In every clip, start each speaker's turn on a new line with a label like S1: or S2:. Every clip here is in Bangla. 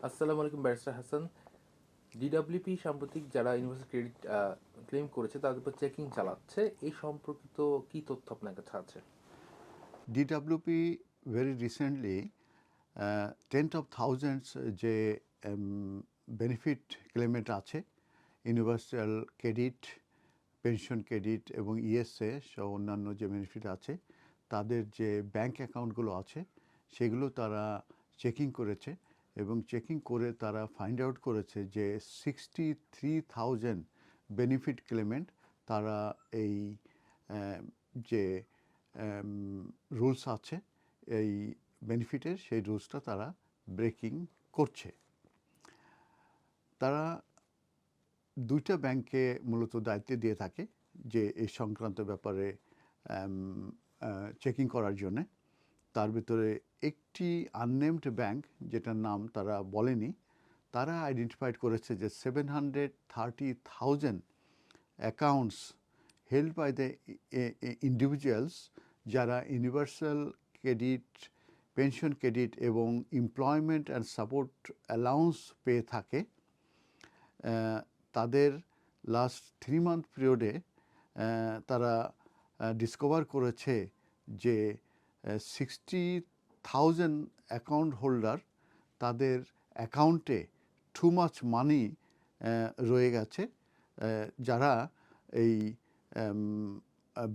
S1: আসসালামু আলাইকুম ব্যারিস্টার হাসান। ডিডব্লিউপি সাম্প্রতিক যারা ইউনিভার্সাল ক্রেডিট ক্লেম করেছে তাদের উপর চেকিং চালাচ্ছে, এই সম্পর্কিত কি তথ্য আপনার কাছে আছে?
S2: DWP very recently, tens of thousands যে বেনিফিট ক্লেমেন্ট আছে, ইউনিভার্সাল ক্রেডিট, পেনশন ক্রেডিট এবং ইএসএ সহ অন্যান্য যে বেনিফিট আছে, তাদের যে ব্যাংক অ্যাকাউন্টগুলো আছে সেগুলো তারা চেকিং করেছে এবং চেকিং করে তারা ফাইন্ড আউট করেছে যে 63,000 বেনিফিট ক্লেমেন্ট তারা এই যে রুলস আছে এই বেনিফিটের, সেই রুলসটা তারা ব্রেকিং করছে। তারা দুইটা ব্যাংকে মূলত দায়িত্ব দিয়ে থাকে যে এই সংক্রান্ত ব্যাপারে চেকিং করার জন্যে। তার ভিতরে একটি আননেমড ব্যাংক, যেটার নাম তারা বলেনি, তারা আইডেন্টিফাইড করেছে যে 730,000 accounts held by the individuals যারা ইউনিভার্সাল ক্রেডিট, পেনশন ক্রেডিট এবং এমপ্লয়মেন্ট অ্যান্ড সাপোর্ট অ্যালাউন্স পেয়ে থাকে। তাদের লাস্ট 3 মান্থ পিরিয়ডে তারা ডিসকভার করেছে যে 60,000 অ্যাকাউন্ট হোল্ডার, তাদের অ্যাকাউন্টে টু মাচ মানি রয়ে গেছে, যারা এই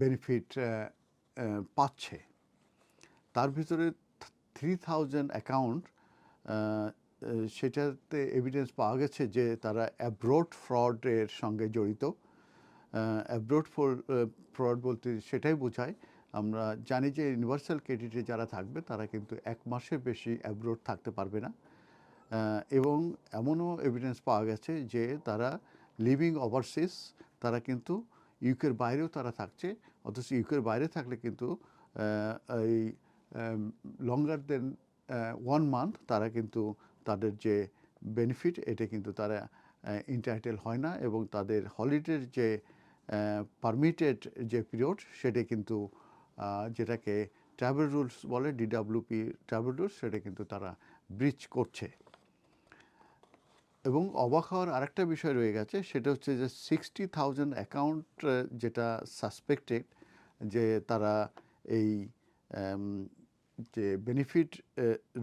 S2: বেনিফিট পাচ্ছে। তার ভিতরে 3,000 অ্যাকাউন্ট, সেটাতে এভিডেন্স পাওয়া গেছে যে তারা অ্যাব্রোড ফ্রডের সঙ্গে জড়িত। অ্যাব্রোড ফ্রড বলতে সেটাই বোঝায়, আমরা জানি যে ইউনিভার্সাল ক্রেডিটে যারা থাকবে তারা কিন্তু 1 মাসের বেশি অ্যাব্রোড থাকতে পারবে না। এবং এমনও এভিডেন্স পাওয়া গেছে যে তারা লিভিং ওভারসিজ, তারা কিন্তু ইউকের বাইরেও তারা থাকছে, অথচ ইউকের বাইরে থাকলে কিন্তু এই লঙ্গার দেন 1 মান্থ তারা কিন্তু তাদের যে বেনিফিট এটা কিন্তু তারা ইন্টাইটেল হয় না, এবং তাদের হলিডের যে পারমিটেড যে পিরিয়ড সেটা কিন্তু যেটাকে ট্রাভেল রুলস বলে, ডিডব্লিউপি ট্রাভেল রুলস, সেটা কিন্তু তারা ব্রিচ করছে। এবং অবাক হওয়ার আরেকটা বিষয় রয়ে গেছে, সেটা হচ্ছে যে 60,000 অ্যাকাউন্ট যেটা সাসপেক্টেড যে তারা এই যে বেনিফিট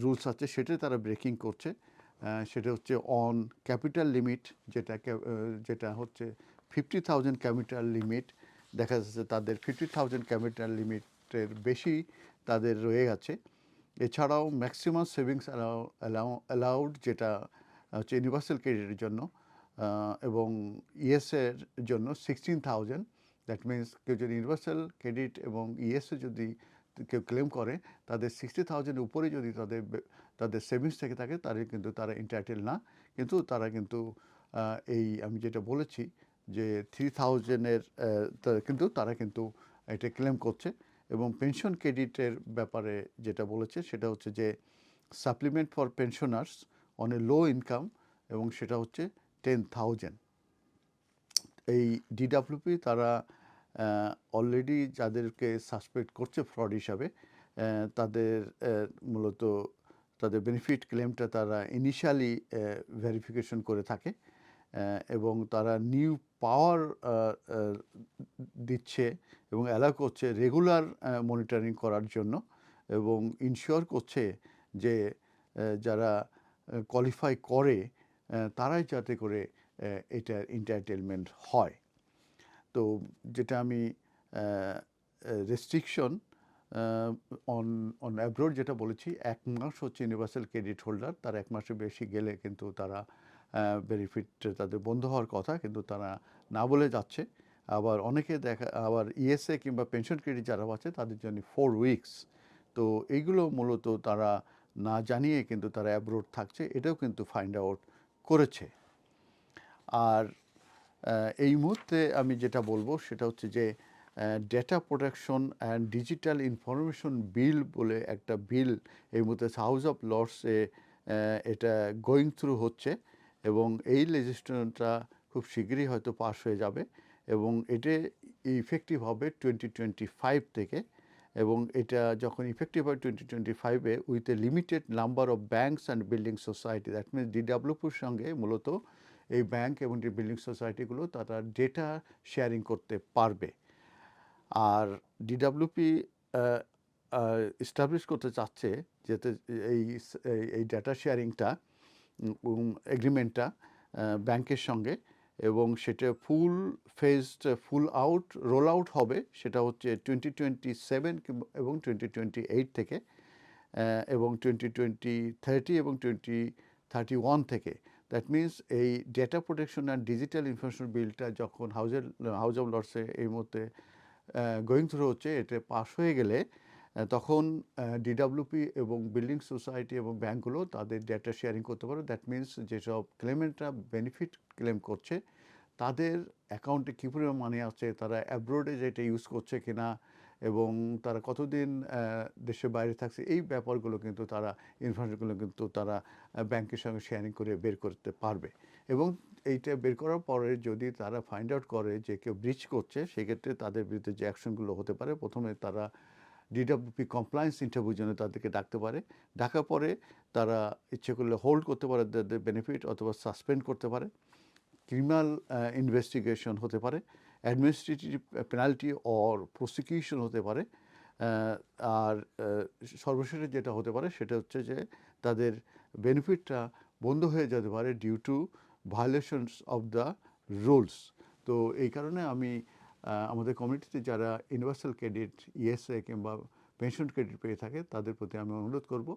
S2: রুলস আছে সেটা তারা ব্রেকিং করছে। সেটা হচ্ছে অন ক্যাপিটাল লিমিট, যেটা হচ্ছে 50,000 ক্যাপিটাল লিমিট। দেখা যাচ্ছে তাদের 50,000 ক্যাপিটাল লিমিটের বেশি তাদের রয়ে গেছে। এছাড়াও ম্যাক্সিমাম সেভিংস অ্যালাউড, যেটা হচ্ছে ইউনিভার্সাল ক্রেডিটের জন্য, এবং ইএসএর জন্য 16,000। দ্যাট মিনস কেউ যদি ইউনিভার্সাল ক্রেডিট এবং ইএসএ যদি কেউ ক্লেম করে, তাদের 60,000 উপরে যদি তাদের সেভিংস থেকে থাকে, তাহলে কিন্তু তারা ইন্টাইটেল না। কিন্তু তারা কিন্তু এই আমি যেটা বলেছি যে 3,000-এর কিন্তু তারা কিন্তু এটা ক্লেম করছে। এবং পেনশন ক্রেডিটের ব্যাপারে যেটা বলেছে সেটা হচ্ছে যে supplement for pensioners on a low income, এবং সেটা হচ্ছে 10,000। এই ডিডব্লিউপি তারা অলরেডি যাদেরকে সাসপেক্ট করছে ফ্রড হিসাবে, তাদের মূলত তাদের বেনিফিট ক্লেমটা তারা ইনিশিয়ালি ভেরিফিকেশন করে থাকে, এবং তারা নিউ পাওয়ার দিচ্ছে এবং অ্যালাউ করছে রেগুলার মনিটরিং করার জন্য, এবং ইনশিওর করছে যে যারা কোয়ালিফাই করে তারাই যাতে করে এটার এন্টারটেনমেন্ট হয়। তো যেটা আমি রেস্ট্রিকশন অন অন অ্যাব্রোড যেটা বলেছি, 1 মাস হচ্ছে ইউনিভার্সাল ক্রেডিট হোল্ডার, তার 1 মাসের বেশি গেলে কিন্তু তারা বেনিফিট তাদের বন্ধ হওয়ার কথা, কিন্তু তারা না বলে যাচ্ছে। আবার অনেকে আবার ইএসএ কিংবা পেনশন ক্রেডিট যারা আছে তাদের জন্য 4 উইকস। তো এইগুলো মূলত তারা না জানিয়ে কিন্তু তারা অ্যাব্রোড থাকছে, এটাও কিন্তু ফাইন্ড আউট করেছে। আর এই মুহূর্তে আমি যেটা বলবো সেটা হচ্ছে যে data protection and digital information bill বলে একটা বিল এই মুহূর্তে হাউস অফ লর্ডসে এটা গোয়িং থ্রু হচ্ছে, এবং এই লেজিসলেশনটা খুব শীঘ্রই হয়তো পাস হয়ে যাবে, এবং এটা ইফেক্টিভ হবে 2025 থেকে। এবং এটা যখন ইফেক্টিভ হয় 2025-এ with a limited number of banks and building society, that means ডিডাব্লিউপির সঙ্গে মূলত এই ব্যাংক এবং বিল্ডিং সোসাইটিগুলো তারা ডেটা শেয়ারিং করতে পারবে। আর ডিডাব্লিউপি এস্টাবলিশ করতে চাচ্ছে যাতে এই এই ডেটা শেয়ারিংটা এগ্রিমেন্টটা ব্যাংকের সঙ্গে, এবং সেটা ফুল ফেজড রোল আউট হবে সেটা হচ্ছে 2027 এবং 2028 থেকে, এবং 2030 এবং 2031 থেকে। দ্যাট মিনস এই data protection and digital information বিলটা যখন হাউস অফ লর্ডসে এই মুহূর্তে গোয়িং থ্রু হচ্ছে, এটা পাস হয়ে গেলে তখন ডিডাব্লিউপি এবং বিল্ডিং সোসাইটি এবং ব্যাংকগুলো তাদের ডেটা শেয়ারিং করতে পারে। দ্যাট মিনস যেসব ক্লেমেন্টরা বেনিফিট ক্লেম করছে তাদের অ্যাকাউন্টে কী পরিমাণ মানি আছে, তারা অ্যাব্রোডে যেটা ইউজ করছে কিনা, এবং তারা কতদিন দেশের বাইরে থাকছে, এই ব্যাপারগুলো কিন্তু তারা ইনফরমেশনগুলো কিন্তু তারা ব্যাংকের সঙ্গে শেয়ারিং করে বের করতে পারবে। এবং এইটা বের করার পরে যদি তারা ফাইন্ড আউট করে যে কেউ ব্রিচ করছে, সেক্ষেত্রে তাদের বিরুদ্ধে যে অ্যাকশনগুলো হতে পারে, প্রথমে তারা ডিডাব্লিউপি কমপ্লায়েন্স ইন্টারভিউর জন্য তাদেরকে ডাকতে পারে। ডাকার পরে তারা ইচ্ছে করলে হোল্ড করতে পারে তাদের বেনিফিট, অথবা সাসপেন্ড করতে পারে, ক্রিমিনাল ইনভেস্টিগেশন হতে পারে, অ্যাডমিনিস্ট্রেটিভ পেনাল্টি অর প্রসিকিউশন হতে পারে। আর সর্বশেষে যেটা হতে পারে সেটা হচ্ছে যে তাদের বেনিফিটটা বন্ধ হয়ে যেতে পারে due to violations of the rules. তো এই কারণে আমি আমাদের কমিউনিটিতে যারা ইউনিভার্সাল ক্রেডিট, ইএসএ কিংবা পেনশন ক্রেডিট পেয়ে থাকে তাদের প্রতি আমি অনুরোধ করব,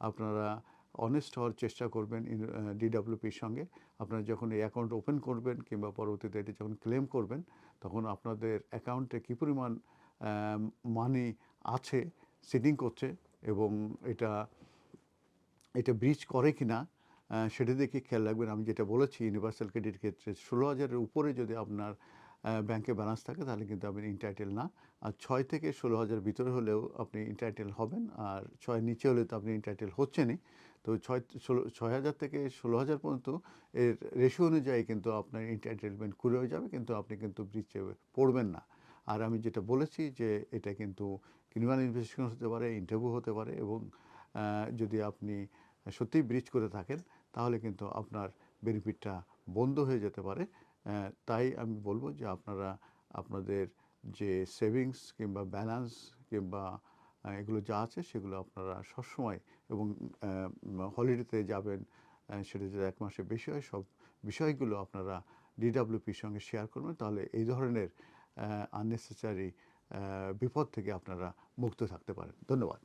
S2: আপনারা অনেস্ট হওয়ার চেষ্টা করবেন ডিডাব্লিউপির সঙ্গে। আপনারা যখন এই অ্যাকাউন্ট ওপেন করবেন কিংবা পরবর্তীতে এটি যখন ক্লেম করবেন, তখন আপনাদের অ্যাকাউন্টে কী পরিমাণ মানি আছে, সিটিং করছে, এবং এটা ব্রিচ করে কি না সেটা দেখে খেয়াল রাখবেন। আমি যেটা বলেছি, ইউনিভার্সাল ক্রেডিট ক্ষেত্রে 16,000-এর উপরে যদি আপনার ব্যাংকে ব্যালেন্স থাকে তাহলে কিন্তু আপনি ইন্টাইটেল না। আর 6 থেকে 16,000 ভিতরে হলেও আপনি ইন্টাইটেল হবেন, আর 6 নিচে হলে তো আপনি ইন্টাইটেল হচ্ছেনই। তো 6,000 থেকে 16,000 পর্যন্ত এর রেশিও অনুযায়ী কিন্তু আপনার ইন্টাইটেলমেন্ট কুড়ে হয়ে যাবে, কিন্তু আপনি কিন্তু ব্রিচে পড়বেন না। আর আমি যেটা বলেছি যে এটা কিন্তু ক্রিমিনাল ইনভেস্টিগেশন হতে পারে, ইন্টারভিউ হতে পারে, এবং যদি আপনি সত্যিই ব্রিচ করে থাকেন তাহলে কিন্তু আপনার বেনিফিটটা বন্ধ হয়ে যেতে পারে। তাই আমি বলবো যে আপনারা আপনাদের যে সেভিংস কিংবা ব্যালেন্স কিংবা এগুলো যা আছে সেগুলো আপনারা সবসময়, এবং হলিডেতে যাবেন সেটা যদি 1 মাসের বেশি হয়, সব বিষয়গুলো আপনারা ডিডাব্লিউপির সঙ্গে শেয়ার করবেন। তাহলে এই ধরনের আননেসেসারি বিপদ থেকে আপনারা মুক্ত থাকতে পারেন। ধন্যবাদ।